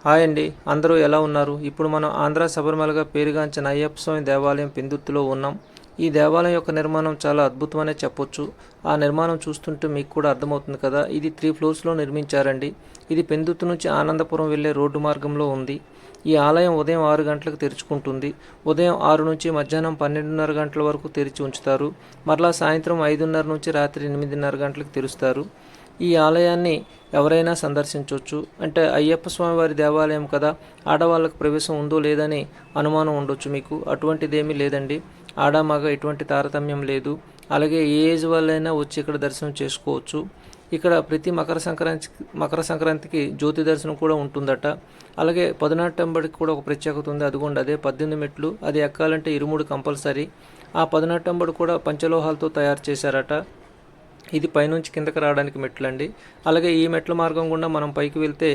Hi అండి, అందరూ ఎలా ఉన్నారు? ఇప్పుడు మనం ఆంధ్ర శబరిమలగా పేరుగాంచిన అయ్యప్ప స్వామి దేవాలయం పెందుర్తిలో ఉన్నాం. ఈ దేవాలయం యొక్క నిర్మాణం చాలా అద్భుతమనే చెప్పొచ్చు. ఆ నిర్మాణం చూస్తుంటే మీకు కూడా అర్థమవుతుంది కదా. ఇది 3 ఫ్లోర్స్లో నిర్మించారండి. ఇది పెందుర్తి నుంచి ఆనందపురం వెళ్ళే రోడ్డు మార్గంలో ఉంది. ఈ ఆలయం ఉదయం 6 గంటలకు తెరుచుకుంటుంది. ఉదయం 6 నుంచి మధ్యాహ్నం 12:30 గంటల వరకు తెరిచి ఉంచుతారు. మరలా సాయంత్రం 5:30 నుంచి రాత్రి 8:30 గంటలకు తెరుస్తారు. ఈ ఆలయాన్ని ఎవరైనా సందర్శించవచ్చు. అంటే అయ్యప్ప స్వామి వారి దేవాలయం కదా, ఆడవాళ్ళకు ప్రవేశం ఉందో లేదని అనుమానం ఉండొచ్చు మీకు. అటువంటిదేమీ లేదండి. ఆడ మగ ఎటువంటి తారతమ్యం లేదు. అలాగే ఏ ఏజ్ వాళ్ళైనా వచ్చి ఇక్కడ దర్శనం చేసుకోవచ్చు. ఇక్కడ ప్రతి మకర సంక్రాంతికి జ్యోతి దర్శనం కూడా ఉంటుందట. అలాగే పదునాటంబడికి కూడా ఒక ప్రత్యేకత ఉంది. అదిగోండి, అదే 18 మెట్లు. అది ఎక్కాలంటే ఇరుముడు కంపల్సరీ. ఆ పదునాటంబడి కూడా పంచలోహాలతో తయారు చేశారట. ఇది పైనుంచి కిందకి రావడానికి మెట్లండి. అలాగే ఈ మెట్ల మార్గం గుండా మనం పైకి వెళ్తే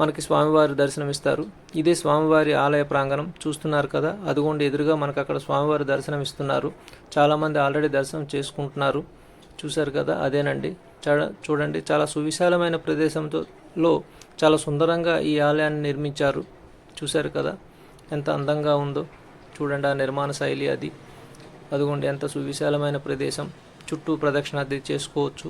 మనకి స్వామివారి దర్శనమిస్తారు. ఇదే స్వామివారి ఆలయ ప్రాంగణం చూస్తున్నారు కదా. అదిగోండి, ఎదురుగా మనకు అక్కడ స్వామివారి దర్శనం ఇస్తున్నారు. చాలామంది ఆల్రెడీ దర్శనం చేసుకుంటున్నారు. చూశారు కదా, అదేనండి. చూడండి, చాలా సువిశాలమైన ప్రదేశంలో చాలా సుందరంగా ఈ ఆలయాన్ని నిర్మించారు. చూశారు కదా ఎంత అందంగా ఉందో. చూడండి ఆ నిర్మాణ శైలి అది. అదిగోండి ఎంత సువిశాలమైన ప్రదేశం. చుట్టూ ప్రదక్షిణాది చేసుకోవచ్చు.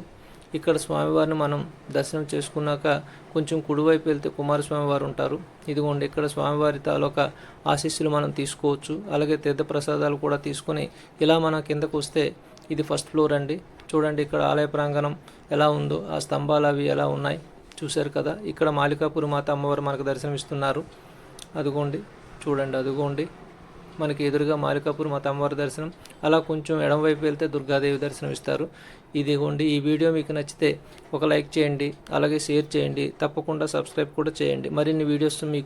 ఇక్కడ స్వామివారిని మనం దర్శనం చేసుకున్నాక కొంచెం కుడివైపు వెళ్తే కుమారస్వామి వారు ఉంటారు. ఇదిగోండి, ఇక్కడ స్వామివారి తాలూకా ఆశీస్సులు మనం తీసుకోవచ్చు. అలాగే తీర్థప్రసాదాలు కూడా తీసుకుని ఇలా మనం కిందకు వస్తే ఇది ఫస్ట్ ఫ్లోర్ అండి. చూడండి ఇక్కడ ఆలయ ప్రాంగణం ఎలా ఉందో, ఆ స్తంభాలు అవి ఎలా ఉన్నాయి చూశారు కదా. ఇక్కడ మాలికాపురి మాత అమ్మవారు మనకు దర్శనమిస్తున్నారు. అదిగోండి చూడండి, అదిగోండి మనకి ఎదురుగా మాలికాపురి మాత అమ్మవారి దర్శనం. అలా కొంచెం ఎడమవైపు వెళ్తే దుర్గాదేవి దర్శనం ఇస్తారు. ఇదిగోండి, ఈ వీడియో మీకు నచ్చితే ఒక లైక్ చేయండి, అలాగే షేర్ చేయండి, తప్పకుండా సబ్స్క్రైబ్ కూడా చేయండి. మరిన్ని వీడియోస్ మీకు